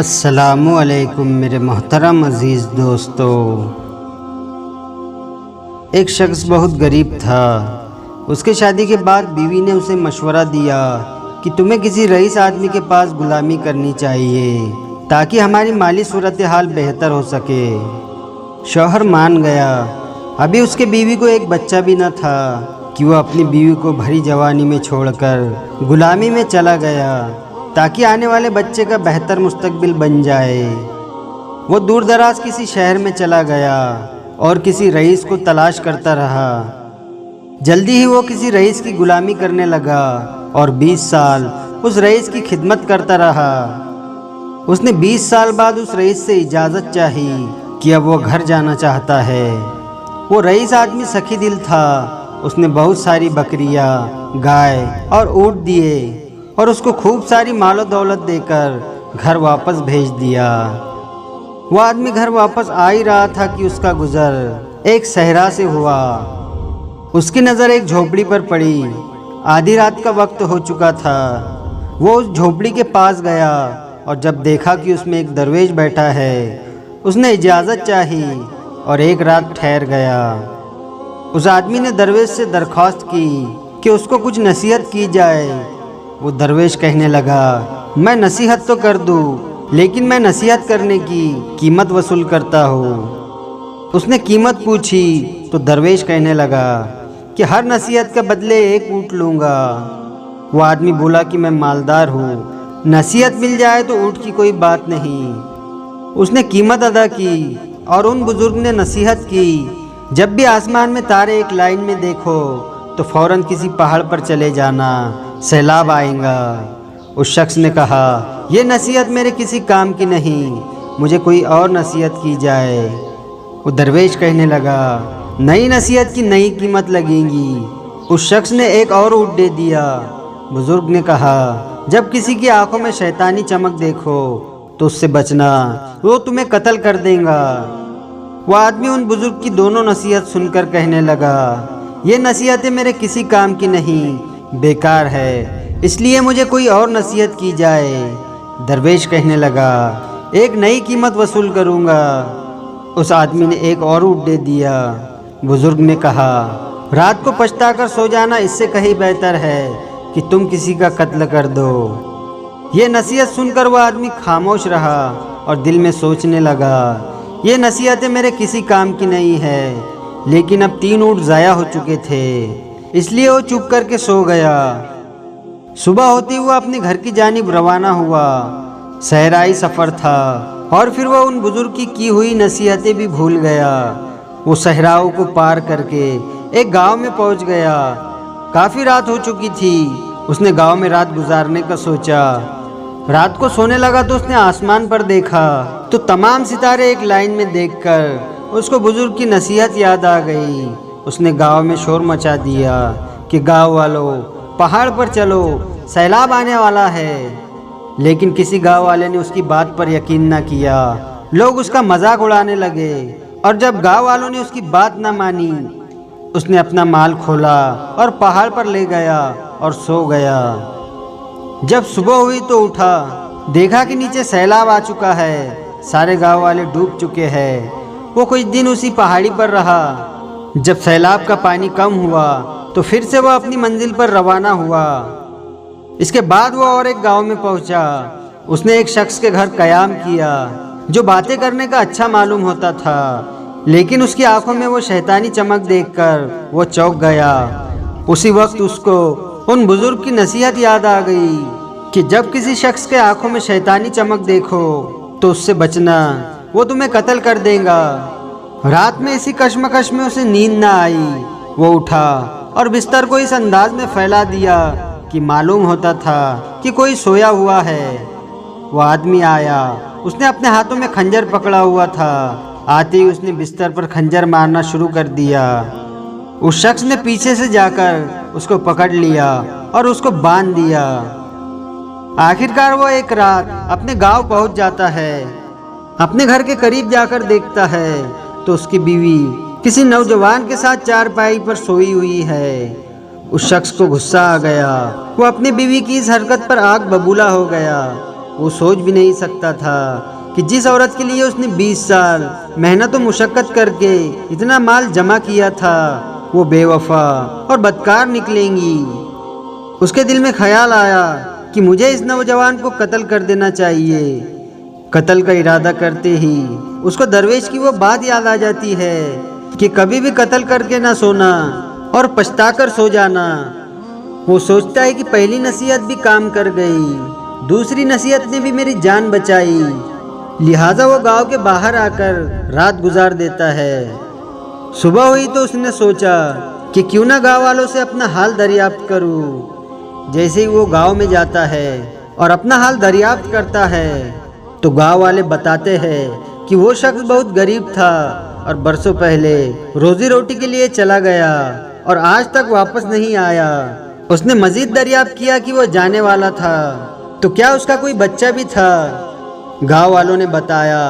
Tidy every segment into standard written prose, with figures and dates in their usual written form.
अस्सलामु अलैकुम मेरे मोहतरम अज़ीज़ दोस्तों। एक शख्स बहुत गरीब था। उसके शादी के बाद बीवी ने उसे मशवरा दिया कि तुम्हें किसी रईस आदमी के पास गुलामी करनी चाहिए ताकि हमारी माली सूरत हाल बेहतर हो सके। शौहर मान गया। अभी उसके बीवी को एक बच्चा भी न था कि वह अपनी बीवी को भरी जवानी में छोड़कर गुलामी में चला गया ताकि आने वाले बच्चे का बेहतर मुस्तकबिल बन जाए। वो दूर दराज किसी शहर में चला गया और किसी रईस को तलाश करता रहा। जल्दी ही वो किसी रईस की गुलामी करने लगा और 20 साल उस रईस की खिदमत करता रहा। उसने 20 साल बाद उस रईस से इजाज़त चाही कि अब वो घर जाना चाहता है। वो रईस आदमी सखी दिल था। उसने बहुत सारी बकरियां, गाय और ऊँट दिए और उसको खूब सारी मालो दौलत देकर घर वापस भेज दिया। वो आदमी घर वापस आ ही रहा था कि उसका गुजर एक सहरा से हुआ। उसकी नज़र एक झोपड़ी पर पड़ी। आधी रात का वक्त हो चुका था। वो उस झोपड़ी के पास गया और जब देखा कि उसमें एक दरवेश बैठा है, उसने इजाज़त चाही और एक रात ठहर गया। उस आदमी ने दरवेश से दरख्वास्त की कि उसको कुछ नसीहत की जाए। वो दरवेश कहने लगा, मैं नसीहत तो कर दूँ, लेकिन मैं नसीहत करने की कीमत वसूल करता हूँ। उसने कीमत पूछी तो दरवेश कहने लगा कि हर नसीहत के बदले एक ऊँट लूँगा। वो आदमी बोला कि मैं मालदार हूँ, नसीहत मिल जाए तो ऊँट की कोई बात नहीं। उसने कीमत अदा की और उन बुजुर्ग ने नसीहत की, जब भी आसमान में तारे एक लाइन में देखो तो फ़ौरन किसी पहाड़ पर चले जाना, सैलाब आएगा। उस शख्स ने कहा, ये नसीहत मेरे किसी काम की नहीं, मुझे कोई और नसीहत की जाए। वो दरवेश कहने लगा, नई नसीहत की नई कीमत लगेगी। उस शख्स ने एक और ऊँट दे दिया। बुजुर्ग ने कहा, जब किसी की आंखों में शैतानी चमक देखो तो उससे बचना, वो तुम्हें कत्ल कर देगा। वो आदमी उन बुजुर्ग की दोनों नसीहत सुनकर कहने लगा, ये नसीहतें मेरे किसी काम की नहीं, बेकार है, इसलिए मुझे कोई और नसीहत की जाए। दरवेश कहने लगा, एक नई कीमत वसूल करूँगा। उस आदमी ने एक और ऊँट दे दिया। बुजुर्ग ने कहा, रात को पछताकर सो जाना इससे कहीं बेहतर है कि तुम किसी का कत्ल कर दो। ये नसीहत सुनकर वह आदमी खामोश रहा और दिल में सोचने लगा, ये नसीहतें मेरे किसी काम की नहीं है। लेकिन अब 3 ऊँट ज़ाया हो चुके थे, इसलिए वो चुप करके सो गया। सुबह होती हुआ अपने घर की जानिब रवाना हुआ। सहराई सफ़र था और फिर वह उन बुजुर्ग की हुई नसीहतें भी भूल गया। वो सहराओं को पार करके एक गांव में पहुंच गया। काफ़ी रात हो चुकी थी। उसने गांव में रात गुजारने का सोचा। रात को सोने लगा तो उसने आसमान पर देखा तो तमाम सितारे एक लाइन में देखकर उसको बुजुर्ग की नसीहत याद आ गई। उसने गांव में शोर मचा दिया कि गांव वालों, पहाड़ पर चलो, सैलाब आने वाला है। लेकिन किसी गांव वाले ने उसकी बात पर यकीन न किया। लोग उसका मजाक उड़ाने लगे और जब गांव वालों ने उसकी बात न मानी, उसने अपना माल खोला और पहाड़ पर ले गया और सो गया। जब सुबह हुई तो उठा, देखा कि नीचे सैलाब आ चुका है, सारे गांव वाले डूब चुके हैं। वो कुछ दिन उसी पहाड़ी पर रहा। जब सैलाब का पानी कम हुआ तो फिर से वह अपनी मंजिल पर रवाना हुआ। इसके बाद वो और एक गांव में पहुंचा। उसने एक शख्स के घर कयाम किया जो बातें करने का अच्छा मालूम होता था, लेकिन उसकी आंखों में वो शैतानी चमक देखकर वो चौंक गया। उसी वक्त उसको उन बुजुर्ग की नसीहत याद आ गई कि जब किसी शख्स के आंखों में शैतानी चमक देखो तो उससे बचना, वो तुम्हें कत्ल कर देगा। रात में इसी कश्मकश में उसे नींद न आई। वो उठा और बिस्तर को इस अंदाज में फैला दिया कि मालूम होता था कि कोई सोया हुआ है। वो आदमी आया। उसने अपने हाथों में खंजर पकड़ा हुआ था। आते ही उसने बिस्तर पर खंजर मारना शुरू कर दिया। उस शख्स ने पीछे से जाकर उसको पकड़ लिया और उसको बांध दिया। आखिरकार वो एक रात अपने गांव पहुंच जाता है। अपने घर के करीब जाकर देखता है तो उसकी बीवी किसी नौजवान के साथ चारपाई पर सोई हुई है। उस शख्स को गुस्सा आ गया। वो अपनी बीवी की इस हरकत पर आग बबूला हो गया। वो सोच भी नहीं सकता था कि जिस औरत के लिए उसने 20 साल मेहनत और मुशक्कत करके इतना माल जमा किया था वो बेवफा और बदकार निकलेंगी। उसके दिल में ख्याल आया कि मुझे इस नौजवान को कत्ल कर देना चाहिए। कत्ल का इरादा करते ही उसको दरवेश की वो बात याद आ जाती है कि कभी भी कत्ल करके ना सोना और पछताकर सो जाना। वो सोचता है कि पहली नसीहत भी काम कर गई, दूसरी नसीहत ने भी मेरी जान बचाई। लिहाजा वो गांव के बाहर आकर रात गुजार देता है। सुबह हुई तो उसने सोचा कि क्यों ना गांव वालों से अपना हाल दरियाफ्त करूं। जैसे ही वो गांव में जाता है और अपना हाल दरियाफ्त करता है तो गांव वाले बताते हैं कि वो शख्स बहुत गरीब था और बरसों पहले रोजी रोटी के लिए चला गया और आज तक वापस नहीं आया। उसने मजीद दरियाफ्त किया कि वो जाने वाला था तो क्या उसका कोई बच्चा भी था। गांव वालों ने बताया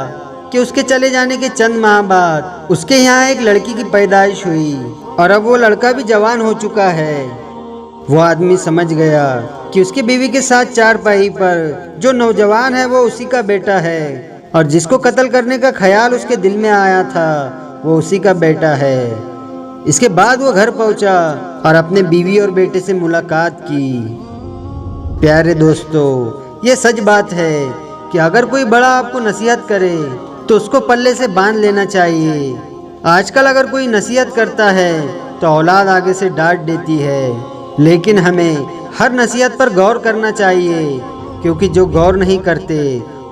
कि उसके चले जाने के चंद माह बाद उसके यहाँ एक लड़की की पैदाइश हुई और अब वो लड़का भी जवान हो चुका है। वो आदमी समझ गया कि उसकी बीवी के साथ चारपाई पर जो नौजवान है वो उसी का बेटा है और जिसको कत्ल करने का ख्याल उसके दिल में आया था वो उसी का बेटा है। इसके बाद वो घर पहुंचा और अपने बीवी और बेटे से मुलाकात की। प्यारे दोस्तों, ये सच बात है कि अगर कोई बड़ा आपको नसीहत करे तो उसको पल्ले से बांध लेना चाहिए। आजकल अगर कोई नसीहत करता है तो औलाद आगे से डांट देती है, लेकिन हमें हर नसीहत पर गौर करना चाहिए क्योंकि जो गौर नहीं करते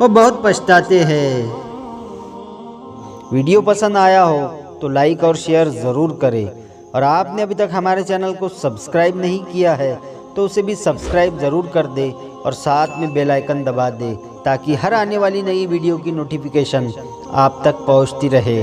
वो बहुत पछताते हैं। वीडियो पसंद आया हो तो लाइक और शेयर ज़रूर करें और आपने अभी तक हमारे चैनल को सब्सक्राइब नहीं किया है तो उसे भी सब्सक्राइब ज़रूर कर दे और साथ में बेल आइकन दबा दे ताकि हर आने वाली नई वीडियो की नोटिफिकेशन आप तक पहुंचती रहे।